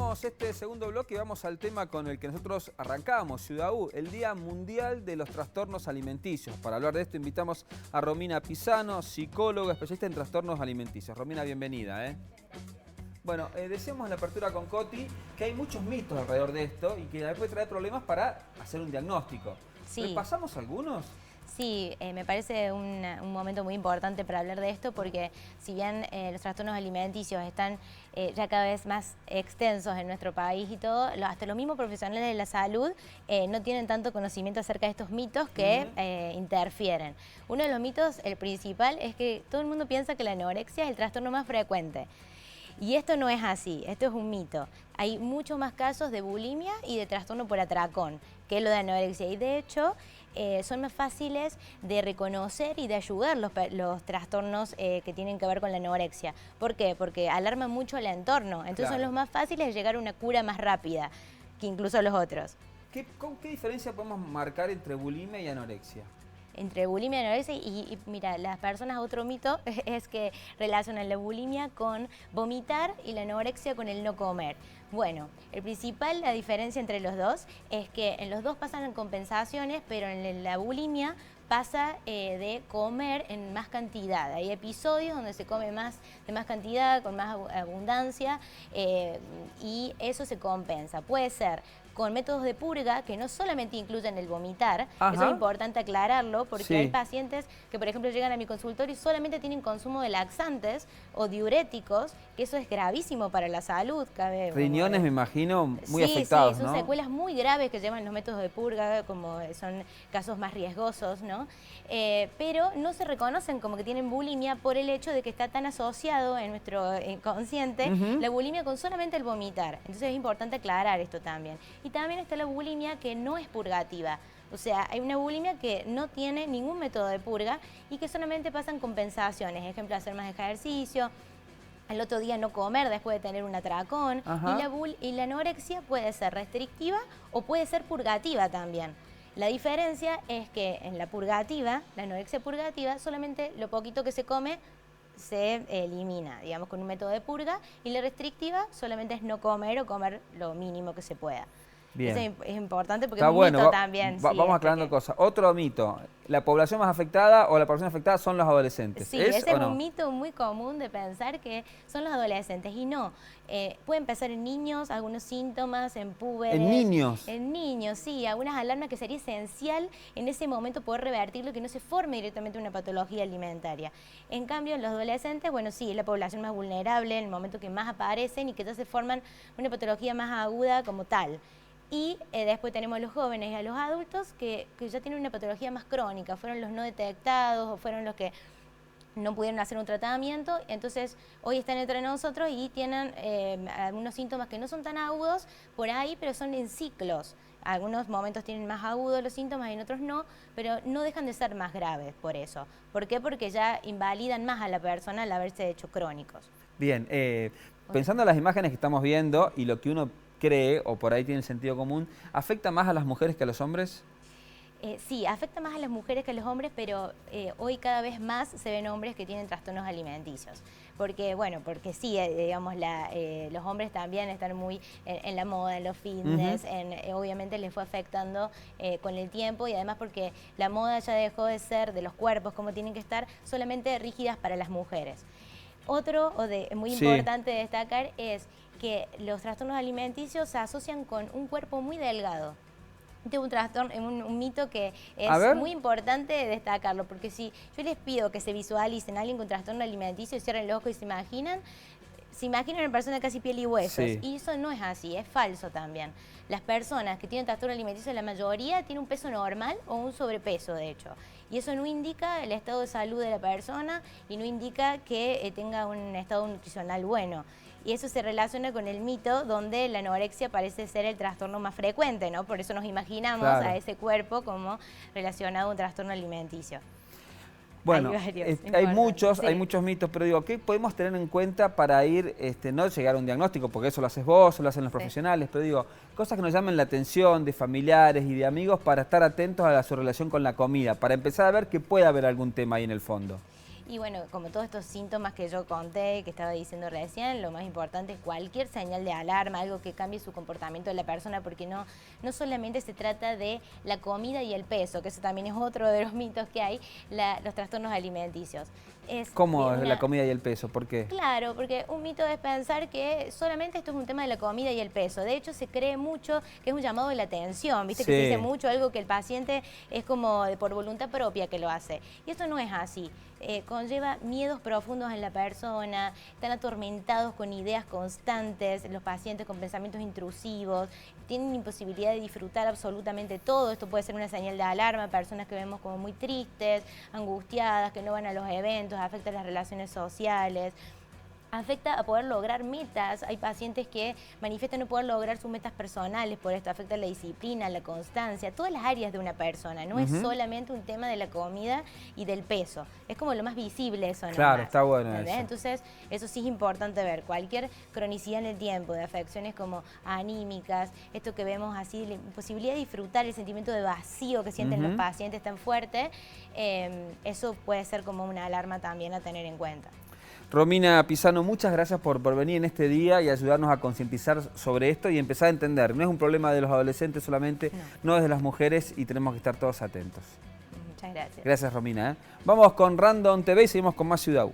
Abrimos este segundo bloque y vamos al tema con el que nosotros arrancamos, Ciudad U, el Día Mundial de los Trastornos Alimenticios. Para hablar de esto invitamos a Romina Pisano, psicóloga, especialista en trastornos alimenticios. Romina, bienvenida. Bueno, decíamos en la apertura con Coti que hay muchos mitos alrededor de esto y que a veces puede traer problemas para hacer un diagnóstico. Sí. ¿Repasamos algunos? Sí, me parece un momento muy importante para hablar de esto porque si bien los trastornos alimenticios están ya cada vez más extensos en nuestro país y todo, hasta los mismos profesionales de la salud no tienen tanto conocimiento acerca de estos mitos que interfieren. Uno de los mitos, el principal, es que todo el mundo piensa que la anorexia es el trastorno más frecuente. Y esto no es así, esto es un mito. Hay muchos más casos de bulimia y de trastorno por atracón que lo de anorexia. Y de hecho, son más fáciles de reconocer y de ayudar los trastornos que tienen que ver con la anorexia. ¿Por qué? Porque alarman mucho el entorno. Entonces son los más fáciles de llegar a una cura más rápida que incluso los otros. ¿Con qué diferencia podemos marcar entre bulimia y anorexia? Entre bulimia y anorexia, y mira, las personas, otro mito es que relacionan la bulimia con vomitar y la anorexia con el no comer. Bueno, la diferencia entre los dos es que en los dos pasan en compensaciones, pero en la bulimia pasa de comer en más cantidad. Hay episodios donde se come de más cantidad, con más abundancia, y eso se compensa. Puede ser con métodos de purga que no solamente incluyen el vomitar. Eso es importante aclararlo porque hay pacientes que, por ejemplo, llegan a mi consultorio y solamente tienen consumo de laxantes o diuréticos, que eso es gravísimo para la salud. Riñones, me imagino, muy afectados, sí, son secuelas muy graves que llevan los métodos de purga, como son casos más riesgosos, ¿no? Pero no se reconocen como que tienen bulimia por el hecho de que está tan asociado en nuestro inconsciente la bulimia con solamente el vomitar. Entonces es importante aclarar esto también. Y también está la bulimia que no es purgativa. O sea, hay una bulimia que no tiene ningún método de purga y que solamente pasan compensaciones. Ejemplo, hacer más ejercicio, al otro día no comer después de tener un atracón. Y la anorexia puede ser restrictiva o puede ser purgativa también. La diferencia es que en la purgativa, la anorexia purgativa, solamente lo poquito que se come se elimina, digamos, con un método de purga, y la restrictiva solamente es no comer o comer lo mínimo que se pueda. Bien. Eso es importante porque Está es un bueno, mito también. Vamos aclarando cosas. Otro mito, ¿la población más afectada o la población afectada son los adolescentes? Sí, ese es un mito muy común de pensar que son los adolescentes, y no. Puede empezar en niños, algunos síntomas, en púberes. ¿En niños? En niños, sí, algunas alarmas que sería esencial en ese momento poder revertirlo, que no se forme directamente una patología alimentaria. En cambio, en los adolescentes, bueno, sí, es la población más vulnerable en el momento que más aparecen y que ya se forman una patología más aguda como tal. Y después tenemos a los jóvenes y a los adultos que ya tienen una patología más crónica, fueron los no detectados o fueron los que no pudieron hacer un tratamiento, entonces hoy están entre nosotros y tienen algunos síntomas que no son tan agudos por ahí, pero son en ciclos. Algunos momentos tienen más agudos los síntomas y en otros no, pero no dejan de ser más graves por eso. ¿Por qué? Porque ya invalidan más a la persona al haberse hecho crónicos. Bien, pensando en las imágenes que estamos viendo y lo que uno cree, o por ahí tiene sentido común, ¿afecta más a las mujeres que a los hombres? Sí, afecta más a las mujeres que a los hombres, pero hoy cada vez más se ven hombres que tienen trastornos alimenticios. Porque sí, digamos, los hombres también están muy en la moda, en los fitness, obviamente les fue afectando con el tiempo, y además porque la moda ya dejó de ser de los cuerpos como tienen que estar, solamente rígidas para las mujeres. Otro muy importante de destacar es que los trastornos alimenticios se asocian con un cuerpo muy delgado. Este es un trastorno, un mito que es muy importante destacarlo, porque si yo les pido que se visualicen a alguien con trastorno alimenticio y cierren los ojos y se imaginan una persona casi piel y huesos, y eso no es así, es falso también. Las personas que tienen trastorno alimenticio, la mayoría tienen un peso normal o un sobrepeso, de hecho. Y eso no indica el estado de salud de la persona y no indica que tenga un estado nutricional bueno. Y eso se relaciona con el mito donde la anorexia parece ser el trastorno más frecuente, ¿no? Por eso nos imaginamos a ese cuerpo como relacionado a un trastorno alimenticio. Bueno, hay muchos mitos, pero digo, ¿qué podemos tener en cuenta para ir, no llegar a un diagnóstico, porque eso lo haces vos, eso lo hacen los profesionales, pero digo, cosas que nos llamen la atención de familiares y de amigos para estar atentos a su relación con la comida, para empezar a ver que puede haber algún tema ahí en el fondo? Y bueno, como todos estos síntomas que yo conté, que estaba diciendo recién, lo más importante es cualquier señal de alarma, algo que cambie su comportamiento de la persona, porque no solamente se trata de la comida y el peso, que eso también es otro de los mitos que hay, los trastornos alimenticios. ¿Cómo es la comida y el peso? ¿Por qué? Claro, porque un mito es pensar que solamente esto es un tema de la comida y el peso. De hecho, se cree mucho que es un llamado de la atención, ¿viste? Sí. Que se dice mucho algo que el paciente es como por voluntad propia que lo hace. Y esto no es así. Conlleva miedos profundos en la persona, están atormentados con ideas constantes, los pacientes con pensamientos intrusivos, tienen imposibilidad de disfrutar absolutamente todo. Esto puede ser una señal de alarma, personas que vemos como muy tristes, angustiadas, que no van a los eventos, afecta las relaciones sociales. Afecta a poder lograr metas. Hay pacientes que manifiestan no poder lograr sus metas personales por esto. Afecta la disciplina, la constancia, todas las áreas de una persona. No es solamente un tema de la comida y del peso. Es como lo más visible eso, ¿no? Claro, está bueno eso. Entonces, eso sí es importante ver. Cualquier cronicidad en el tiempo, de afecciones como anímicas, esto que vemos así, la imposibilidad de disfrutar, el sentimiento de vacío que sienten los pacientes tan fuerte, eso puede ser como una alarma también a tener en cuenta. Romina Pisano, muchas gracias por venir en este día y ayudarnos a concientizar sobre esto y empezar a entender. No es un problema de los adolescentes solamente, no es de las mujeres y tenemos que estar todos atentos. Muchas gracias. Gracias, Romina. Vamos con Random TV y seguimos con más Ciudad U.